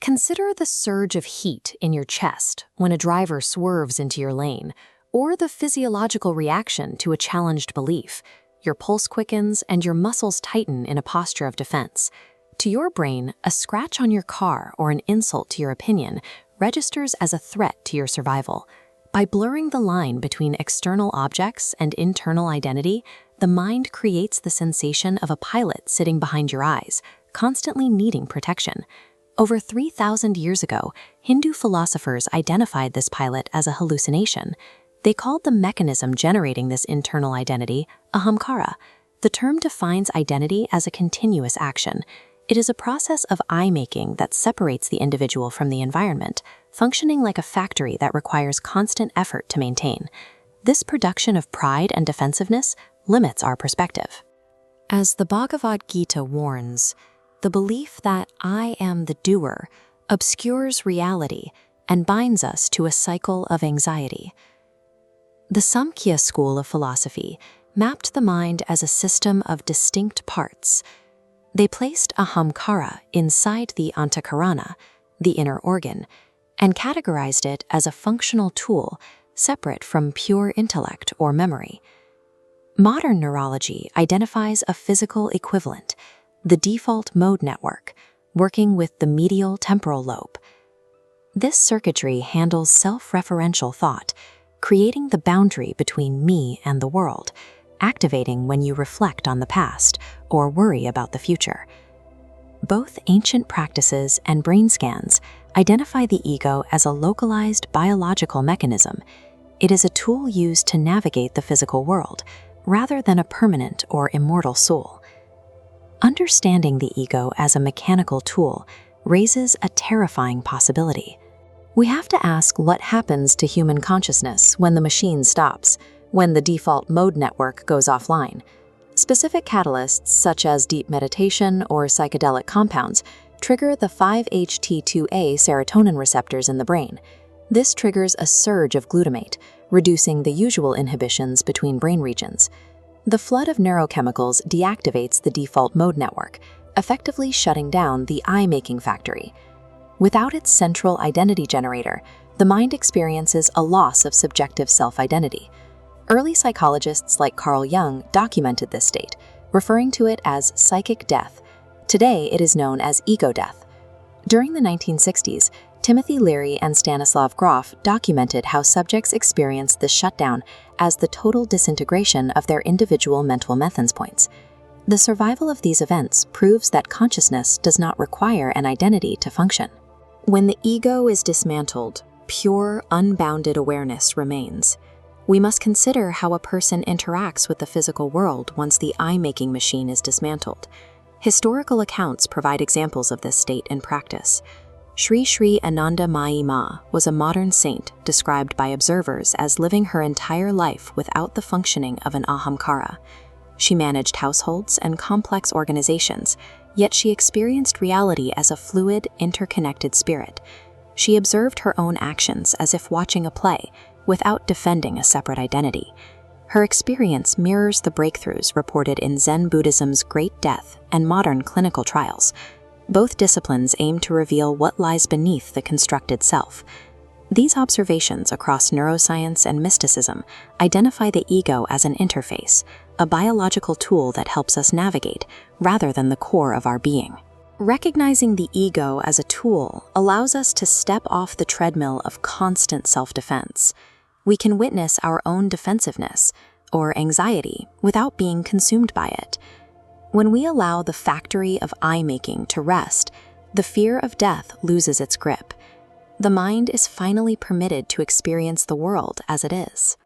Consider the surge of heat in your chest when a driver swerves into your lane, or the physiological reaction to a challenged belief. Your pulse quickens and your muscles tighten in a posture of defense. To your brain, a scratch on your car or an insult to your opinion registers as a threat to your survival. By blurring the line between external objects and internal identity, the mind creates the sensation of a pilot sitting behind your eyes, constantly needing protection. Over 3,000 years ago, Hindu philosophers identified this pilot as a hallucination. They called the mechanism generating this internal identity Ahamkara. The term defines identity as a continuous action. It is a process of I-making that separates the individual from the environment, functioning like a factory that requires constant effort to maintain. This production of pride and defensiveness limits our perspective. As the Bhagavad Gita warns, the belief that I am the doer obscures reality and binds us to a cycle of anxiety. The Samkhya school of philosophy mapped the mind as a system of distinct parts. They placed Ahamkara inside the Antakarana, the inner organ, and categorized it as a functional tool separate from pure intellect or memory. Modern neurology identifies a physical equivalent, the default mode network, working with the medial temporal lobe. This circuitry handles self-referential thought, creating the boundary between me and the world, activating when you reflect on the past or worry about the future. Both ancient practices and brain scans identify the ego as a localized biological mechanism. It is a tool used to navigate the physical world, rather than a permanent or immortal soul. Understanding the ego as a mechanical tool raises a terrifying possibility. We have to ask what happens to human consciousness when the machine stops, when the default mode network goes offline. Specific catalysts, such as deep meditation or psychedelic compounds, trigger the 5-HT2A serotonin receptors in the brain. This triggers a surge of glutamate, reducing the usual inhibitions between brain regions. The flood of neurochemicals deactivates the default mode network, effectively shutting down the I-making factory. Without its central identity generator, the mind experiences a loss of subjective self-identity. Early psychologists like Carl Jung documented this state, referring to it as psychic death. Today, it is known as ego death. During the 1960s, Timothy Leary and Stanislav Grof documented how subjects experienced this shutdown as the total disintegration of their individual mental methods points. The survival of these events proves that consciousness does not require an identity to function. When the ego is dismantled, pure, unbounded awareness remains. We must consider how a person interacts with the physical world once the I-making machine is dismantled. Historical accounts provide examples of this state in practice. Sri Sri Ananda Mayi Ma was a modern saint described by observers as living her entire life without the functioning of an Ahamkara. She managed households and complex organizations, yet she experienced reality as a fluid, interconnected spirit. She observed her own actions as if watching a play, without defending a separate identity. Her experience mirrors the breakthroughs reported in Zen Buddhism's Great Death and modern clinical trials. Both disciplines aim to reveal what lies beneath the constructed self. These observations across neuroscience and mysticism identify the ego as an interface, a biological tool that helps us navigate, rather than the core of our being. Recognizing the ego as a tool allows us to step off the treadmill of constant self-defense. We can witness our own defensiveness or anxiety without being consumed by it. When we allow the factory of I-making to rest, the fear of death loses its grip. The mind is finally permitted to experience the world as it is.